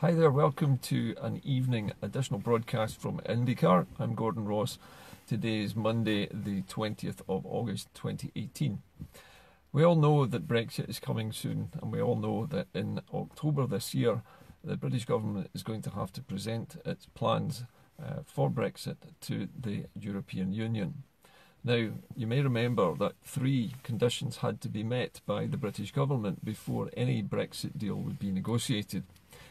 Hi there, welcome to an evening additional broadcast from Indycar. I'm Gordon Ross. Today is Monday, the 20th of August 2018. We all know that Brexit is coming soon, and we all know that in October this year, the British government is going to have to present its plans for Brexit to the European Union. Now, you may remember that 3 conditions had to be met by the British government before any Brexit deal would be negotiated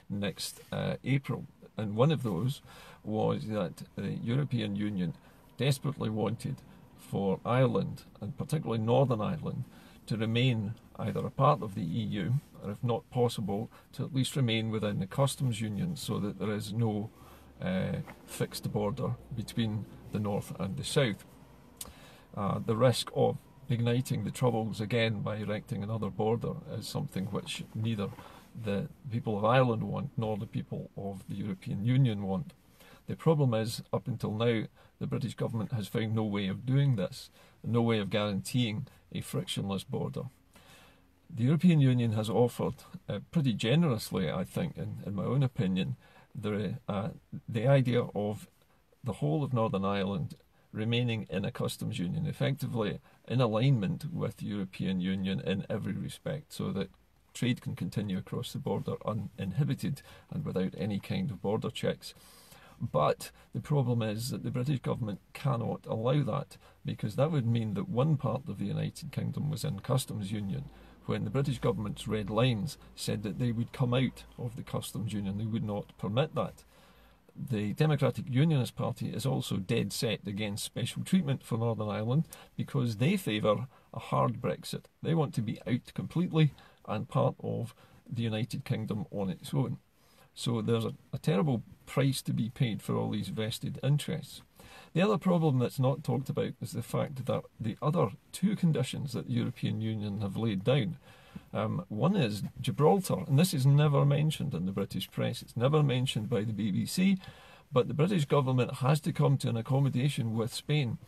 next April, and one of those was that the European Union desperately wanted for Ireland, and particularly Northern Ireland, to remain either a part of the EU, or if not possible, to at least remain within the customs union, so that there is no fixed border between the north and the south. The risk of igniting the troubles again by erecting another border is something which neither the people of Ireland want nor the people of the European Union want. The problem is, up until now, the British government has found no way of doing this, no way of guaranteeing a frictionless border. The European Union has offered, pretty generously, I think, in my own opinion, the idea of the whole of Northern Ireland remaining in a customs union, effectively in alignment with the European Union in every respect, so that trade can continue across the border uninhibited and without any kind of border checks. But the problem is that the British government cannot allow that, because that would mean that one part of the United Kingdom was in customs union, when the British government's red lines said that they would come out of the customs union. They would not permit that. The Democratic Unionist Party is also dead set against special treatment for Northern Ireland, because they favour a hard Brexit. They want to be out completely and part of the United Kingdom on its own. So there's a terrible price to be paid for all these vested interests. The other problem that's not talked about is the fact that the other 2 conditions that the European Union have laid down. One is Gibraltar, and this is never mentioned in the British press. It's never mentioned by the BBC, but the British government has to come to an accommodation with Spain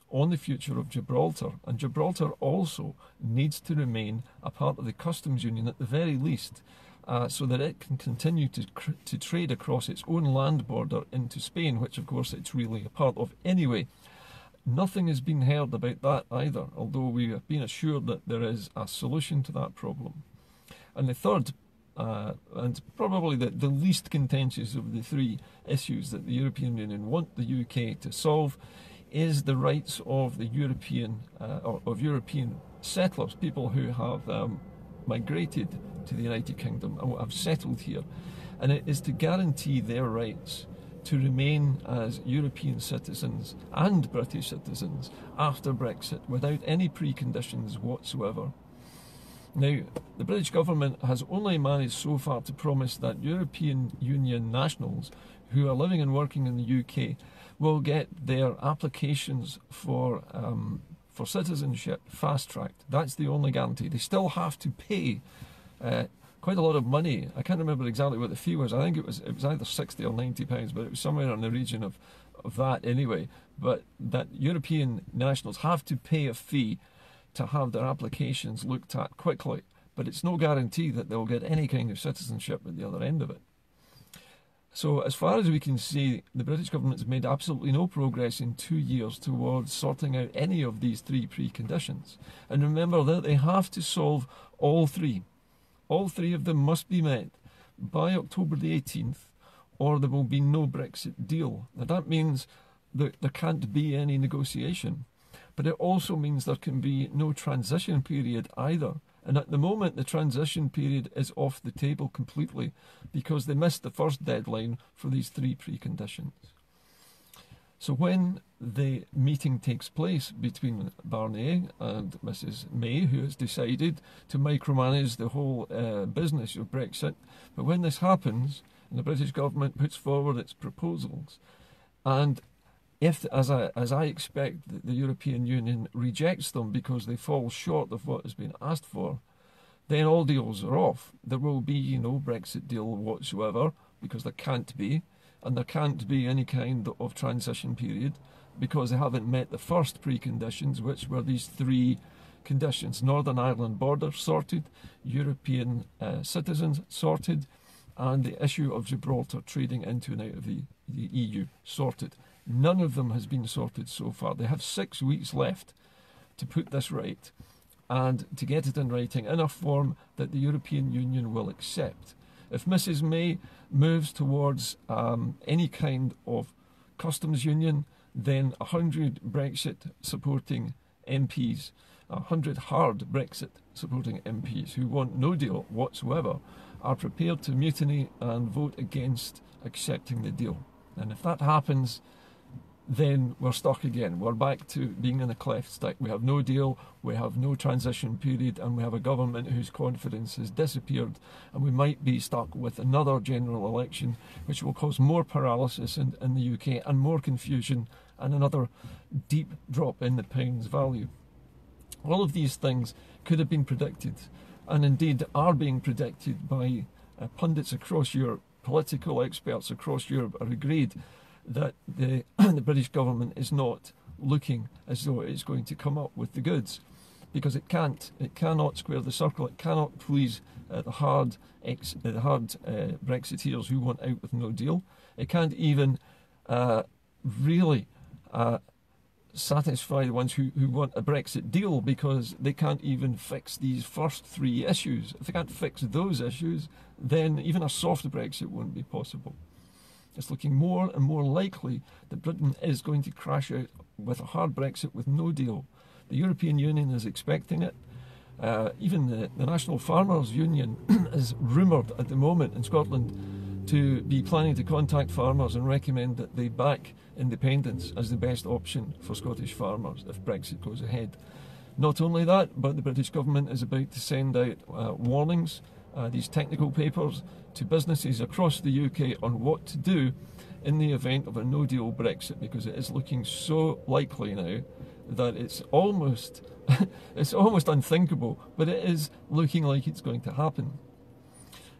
on the future of Gibraltar, and Gibraltar also needs to remain a part of the customs union at the very least, so that it can continue to trade across its own land border into Spain, which of course it's really a part of anyway. Nothing has been heard about that either, although we have been assured that there is a solution to that problem. And the third, and probably the least contentious of the 3 issues that the European Union want the UK to solve, is the rights of the European settlers, people who have migrated to the United Kingdom and have settled here, and it is to guarantee their rights to remain as European citizens and British citizens after Brexit without any preconditions whatsoever. Now, the British government has only managed so far to promise that European Union nationals who are living and working in the UK will get their applications for citizenship fast-tracked. That's the only guarantee. They still have to pay quite a lot of money. I can't remember exactly what the fee was. I think it was either £60 or £90, but it was somewhere in the region of that anyway. But that European nationals have to pay a fee to have their applications looked at quickly, but it's no guarantee that they'll get any kind of citizenship at the other end of it. So as far as we can see, the British government has made absolutely no progress in 2 years towards sorting out any of these 3 preconditions. And remember that they have to solve all 3. All 3 of them must be met by October the 18th, or there will be no Brexit deal. Now that means that there can't be any negotiation, but it also means there can be no transition period either. And at the moment, the transition period is off the table completely, because they missed the first deadline for these 3 preconditions. So when the meeting takes place between Barnier and Mrs May, who has decided to micromanage the whole business of Brexit, but when this happens and the British government puts forward its proposals, and if, as I expect, the European Union rejects them because they fall short of what has been asked for, then all deals are off. There will be no Brexit deal whatsoever, because there can't be, and there can't be any kind of transition period, because they haven't met the first preconditions, which were these 3 conditions: Northern Ireland border sorted, European citizens sorted, and the issue of Gibraltar trading into and out of the EU sorted. None of them has been sorted so far. They have 6 weeks left to put this right and to get it in writing in a form that the European Union will accept. If Mrs May moves towards any kind of customs union, then 100 Brexit supporting MPs, 100 hard Brexit supporting MPs who want no deal whatsoever, are prepared to mutiny and vote against accepting the deal. And if that happens, then we're stuck again. We're back to being in a cleft stick. We have no deal, we have no transition period, and we have a government whose confidence has disappeared, and we might be stuck with another general election, which will cause more paralysis in the UK and more confusion and another deep drop in the pound's value. All of these things could have been predicted, and indeed are being predicted by pundits across Europe. Political experts across Europe are agreed that the British government is not looking as though it's going to come up with the goods, because it can't. It cannot square the circle. It cannot please the hard Brexiteers who want out with no deal. It can't even really satisfy the ones who want a Brexit deal, because they can't even fix these first 3 issues. If they can't fix those issues, then even a soft Brexit won't be possible. It's looking more and more likely that Britain is going to crash out with a hard Brexit with no deal. The European Union is expecting it. Even the National Farmers Union is rumoured at the moment in Scotland to be planning to contact farmers and recommend that they back independence as the best option for Scottish farmers if Brexit goes ahead. Not only that, but the British government is about to send out warnings, these technical papers, to businesses across the UK on what to do in the event of a no-deal Brexit, because it is looking so likely now that it's almost it's almost unthinkable, but it is looking like it's going to happen.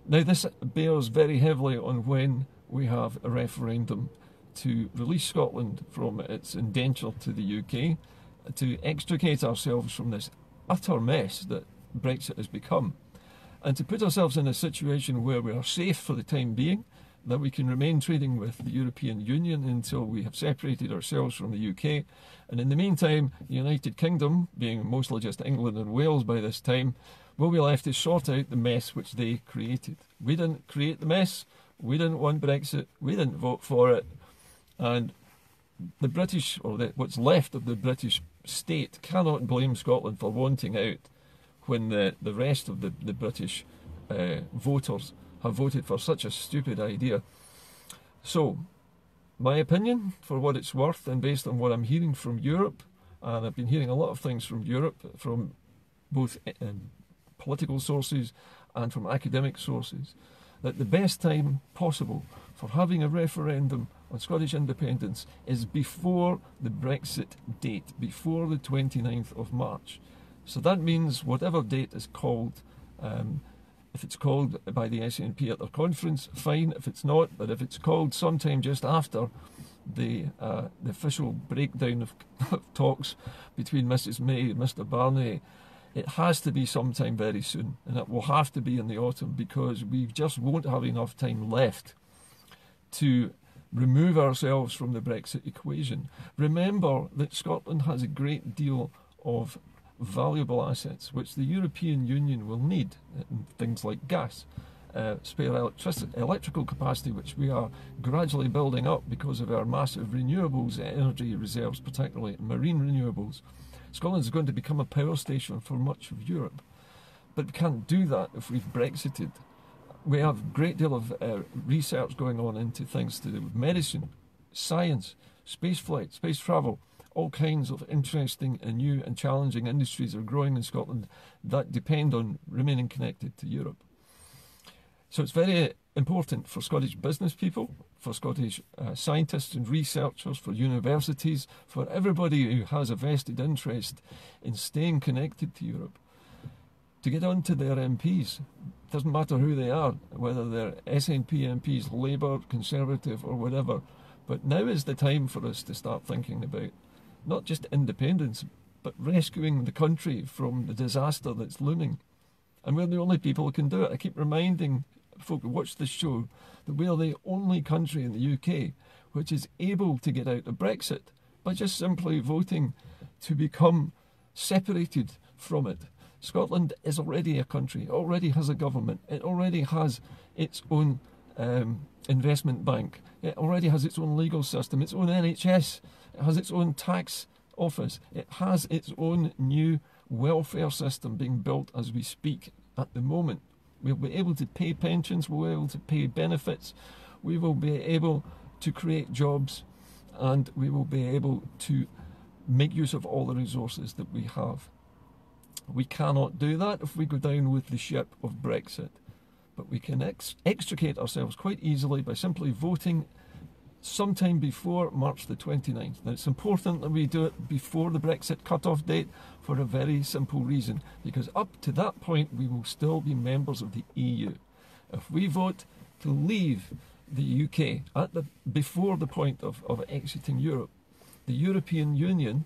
Now, this bears very heavily on when we have a referendum to release Scotland from its indenture to the UK, to extricate ourselves from this utter mess that Brexit has become, and to put ourselves in a situation where we are safe for the time being, that we can remain trading with the European Union until we have separated ourselves from the UK. And in the meantime, the United Kingdom, being mostly just England and Wales by this time, will be left to sort out the mess which they created. We didn't create the mess, we didn't want Brexit, we didn't vote for it, and the British, or what's left of the British state, cannot blame Scotland for wanting out when the rest of the British voters have voted for such a stupid idea. So, my opinion, for what it's worth, and based on what I'm hearing from Europe, and I've been hearing a lot of things from Europe, from both political sources and from academic sources, that the best time possible for having a referendum on Scottish independence is before the Brexit date, before the 29th of March. So that means whatever date is called, if it's called by the SNP at their conference, fine. If it's not, but if it's called sometime just after the official breakdown of talks between Mrs May and Mr Barnier, it has to be sometime very soon, and it will have to be in the autumn, because we just won't have enough time left to remove ourselves from the Brexit equation. Remember that Scotland has a great deal of valuable assets which the European Union will need, things like gas, spare electrical capacity, which we are gradually building up because of our massive renewables energy reserves, particularly marine renewables. Scotland is going to become a power station for much of Europe, but we can't do that if we've Brexited. We have a great deal of research going on into things to do with medicine, science, space flight, space travel. All kinds of interesting and new and challenging industries are growing in Scotland that depend on remaining connected to Europe. So it's very important for Scottish business people, for Scottish scientists and researchers, for universities, for everybody who has a vested interest in staying connected to Europe, to get on to their MPs. It doesn't matter who they are, whether they're SNP MPs, Labour, Conservative or whatever, but now is the time for us to start thinking about not just independence, but rescuing the country from the disaster that's looming. And we're the only people who can do it. I keep reminding folk who watch this show that we are the only country in the UK which is able to get out of Brexit by just simply voting to become separated from it. Scotland is already a country, it already has a government, it already has its own investment bank, it already has its own legal system, its own NHS, it has its own tax office, it has its own new welfare system being built as we speak at the moment. We'll be able to pay pensions, we'll be able to pay benefits, we will be able to create jobs, and we will be able to make use of all the resources that we have. We cannot do that if we go down with the ship of Brexit, but we can extricate ourselves quite easily by simply voting sometime before March the 29th. Now, it's important that we do it before the Brexit cut-off date for a very simple reason, because up to that point we will still be members of the EU. If we vote to leave the UK before the point of exiting Europe, the European Union,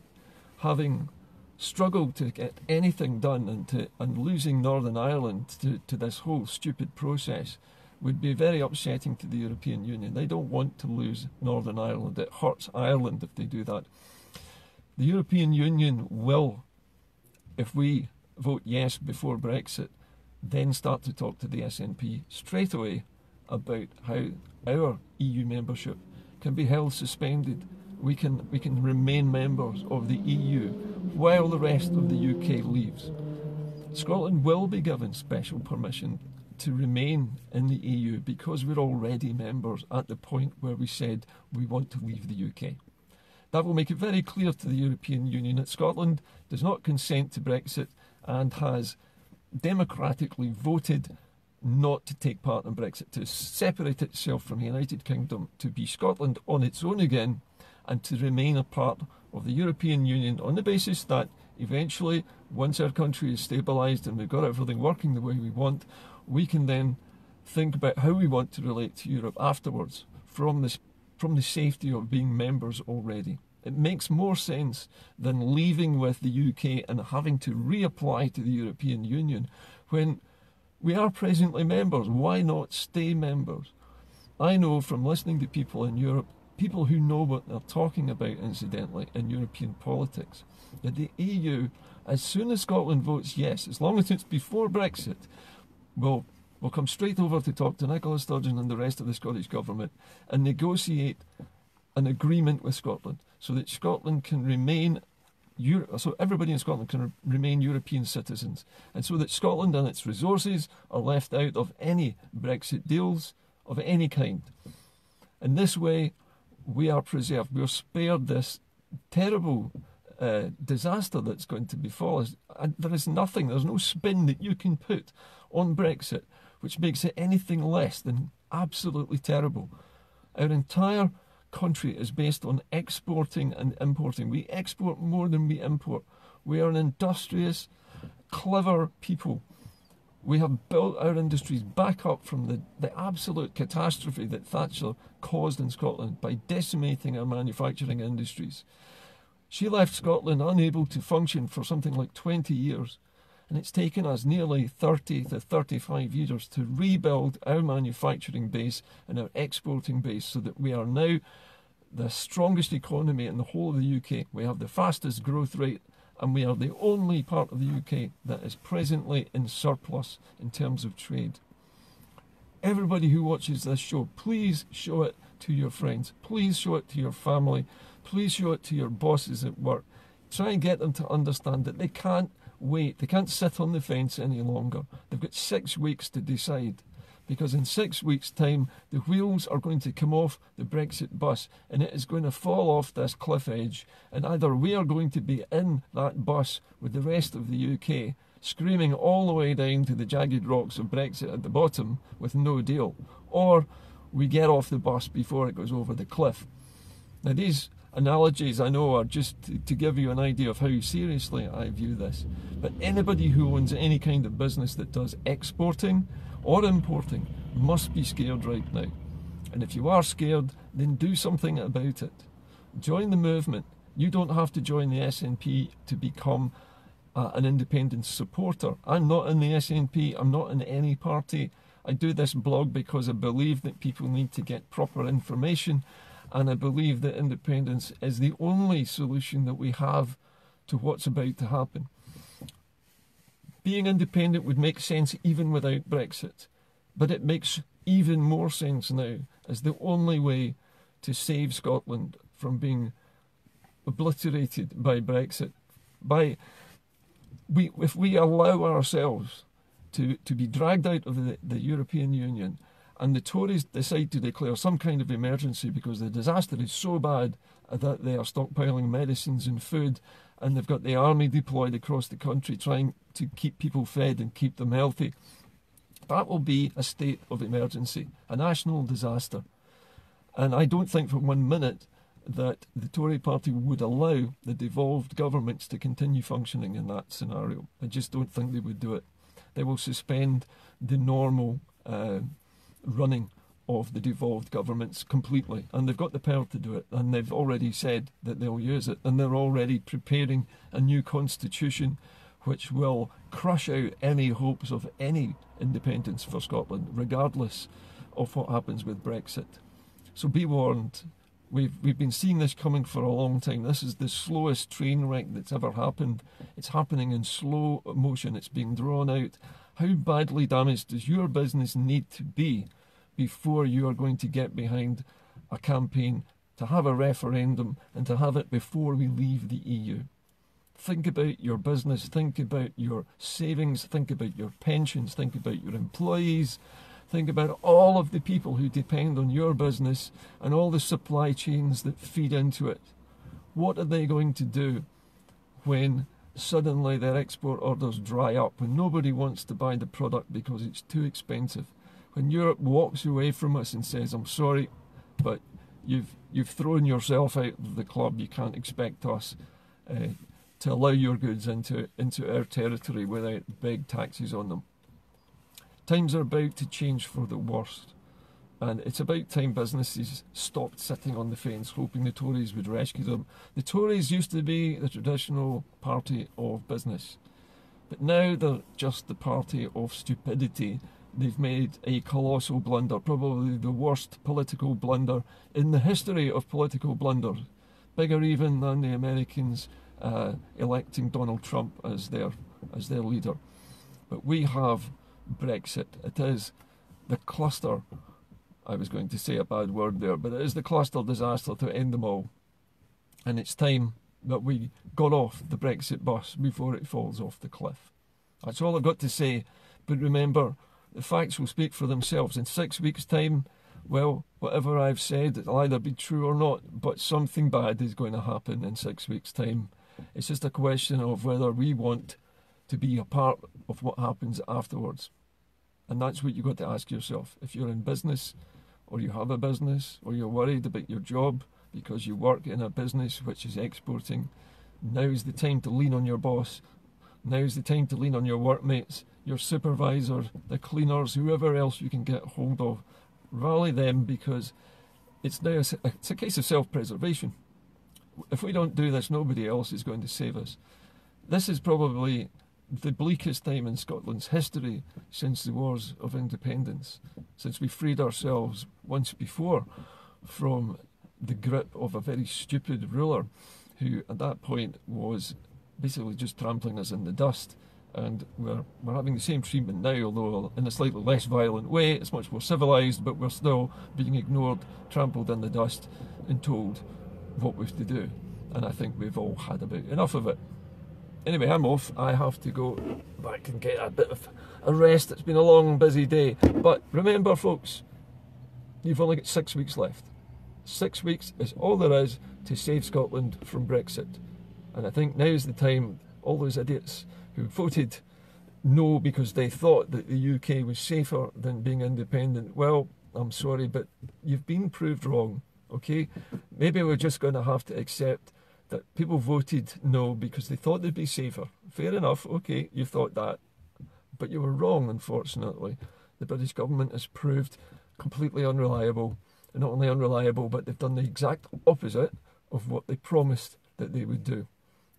having struggled to get anything done and losing Northern Ireland to this whole stupid process, would be very upsetting to the European Union. They don't want to lose Northern Ireland. It hurts Ireland if they do that. The European Union will, if we vote yes before Brexit, then start to talk to the SNP straight away about how our EU membership can be held suspended. We can remain members of the EU while the rest of the UK leaves. Scotland will be given special permission to remain in the EU because we're already members at the point where we said we want to leave the UK. That will make it very clear to the European Union that Scotland does not consent to Brexit and has democratically voted not to take part in Brexit, to separate itself from the United Kingdom, to be Scotland on its own again, and to remain a part of the European Union on the basis that eventually, once our country is stabilised and we've got everything working the way we want, we can then think about how we want to relate to Europe afterwards from the safety of being members already. It makes more sense than leaving with the UK and having to reapply to the European Union when we are presently members. Why not stay members? I know from listening to people in Europe, people who know what they're talking about, incidentally, in European politics, that the EU, as soon as Scotland votes yes, as long as it's before Brexit, will come straight over to talk to Nicola Sturgeon and the rest of the Scottish Government and negotiate an agreement with Scotland so that Scotland can remain, so everybody in Scotland can remain European citizens, and so that Scotland and its resources are left out of any Brexit deals of any kind. In this way, we are preserved. We are spared this terrible disaster that's going to befall us. And there is nothing, there's no spin that you can put on Brexit which makes it anything less than absolutely terrible. Our entire country is based on exporting and importing. We export more than we import. We are an industrious, clever people. We have built our industries back up from the absolute catastrophe that Thatcher caused in Scotland by decimating our manufacturing industries. She left Scotland unable to function for something like 20 years, and it's taken us nearly 30 to 35 years to rebuild our manufacturing base and our exporting base so that we are now the strongest economy in the whole of the UK. We have the fastest growth rate, and we are the only part of the UK that is presently in surplus in terms of trade. Everybody who watches this show, please show it to your friends. Please show it to your family. Please show it to your bosses at work. Try and get them to understand that they can't wait. They can't sit on the fence any longer. They've got 6 weeks to decide, because in 6 weeks' time, the wheels are going to come off the Brexit bus and it is going to fall off this cliff edge, and either we are going to be in that bus with the rest of the UK, screaming all the way down to the jagged rocks of Brexit at the bottom with no deal, or we get off the bus before it goes over the cliff. Now, these analogies, I know, are just to give you an idea of how seriously I view this. But anybody who owns any kind of business that does exporting or importing must be scared right now. And if you are scared, then do something about it. Join the movement. You don't have to join the SNP to become an independent supporter. I'm not in the SNP. I'm not in any party. I do this blog because I believe that people need to get proper information, and I believe that independence is the only solution that we have to what's about to happen. Being independent would make sense even without Brexit, but it makes even more sense now as the only way to save Scotland from being obliterated by Brexit. If we allow ourselves to be dragged out of the European Union, and the Tories decide to declare some kind of emergency because the disaster is so bad that they are stockpiling medicines and food, and they've got the army deployed across the country trying to keep people fed and keep them healthy, that will be a state of emergency, a national disaster. And I don't think for 1 minute that the Tory party would allow the devolved governments to continue functioning in that scenario. I just don't think they would do it. They will suspend the normal running of the devolved governments completely, and they've got the power to do it, and they've already said that they'll use it, and they're already preparing a new constitution which will crush out any hopes of any independence for Scotland, regardless of what happens with Brexit. So be warned. We've been seeing this coming for a long time. This is the slowest train wreck that's ever happened. It's happening in slow motion. It's being drawn out. How badly damaged does your business need to be before you are going to get behind a campaign to have a referendum and to have it before we leave the EU? Think about your business. Think about your savings. Think about your pensions. Think about your employees. Think about all of the people who depend on your business and all the supply chains that feed into it. What are they going to do when suddenly their export orders dry up, when nobody wants to buy the product because it's too expensive? When Europe walks away from us and says, I'm sorry, but you've thrown yourself out of the club, you can't expect us to allow your goods into our territory without big taxes on them. Times are about to change for the worst, and it's about time businesses stopped sitting on the fence hoping the Tories would rescue them. The Tories used to be the traditional party of business, but now they're just the party of stupidity. They've made a colossal blunder, probably the worst political blunder in the history of political blunders, bigger even than the Americans electing Donald Trump as their leader. But we have Brexit. It is the cluster, I was going to say a bad word there, but it is the cluster disaster to end them all. And it's time that we got off the Brexit bus before it falls off the cliff. That's all I've got to say. But remember, the facts will speak for themselves. In 6 weeks' time, well, whatever I've said, it'll either be true or not, but something bad is going to happen in 6 weeks' time. It's just a question of whether we want to be a part of what happens afterwards. And that's what you've got to ask yourself. If you're in business, or you have a business, or you're worried about your job because you work in a business which is exporting, now's the time to lean on your boss. Now's the time to lean on your workmates, your supervisor, the cleaners, whoever else you can get hold of. Rally them, because it's a case of self-preservation. If we don't do this, nobody else is going to save us. This is probably the bleakest time in Scotland's history since the Wars of Independence, since we freed ourselves once before from the grip of a very stupid ruler who at that point was basically just trampling us in the dust. And we're having the same treatment now, although in a slightly less violent way. It's much more civilised, but we're still being ignored, trampled in the dust and told what we've to do. And I think we've all had about enough of it. Anyway, I'm off. I have to go back and get a bit of a rest. It's been a long, busy day. But remember, folks, you've only got 6 weeks left. 6 weeks is all there is to save Scotland from Brexit. And I think now's the time, all those idiots who voted no because they thought that the UK was safer than being independent, well, I'm sorry, but you've been proved wrong, okay? Maybe we're just going to have to accept that people voted no because they thought they'd be safer. Fair enough, okay, you thought that. But you were wrong, unfortunately. The British government has proved completely unreliable. And not only unreliable, but they've done the exact opposite of what they promised that they would do.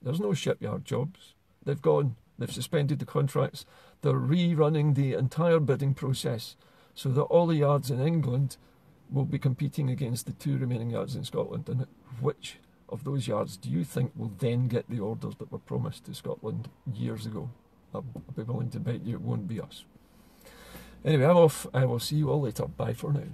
There's no shipyard jobs. They've gone. They've suspended the contracts. They're rerunning the entire bidding process. so that all the yards in England will be competing against the 2 remaining yards in Scotland. And which of those yards do you think will then get the orders that were promised to Scotland years ago? I'll be willing to bet you it won't be us. Anyway, I'm off. I will see you all later. Bye for now.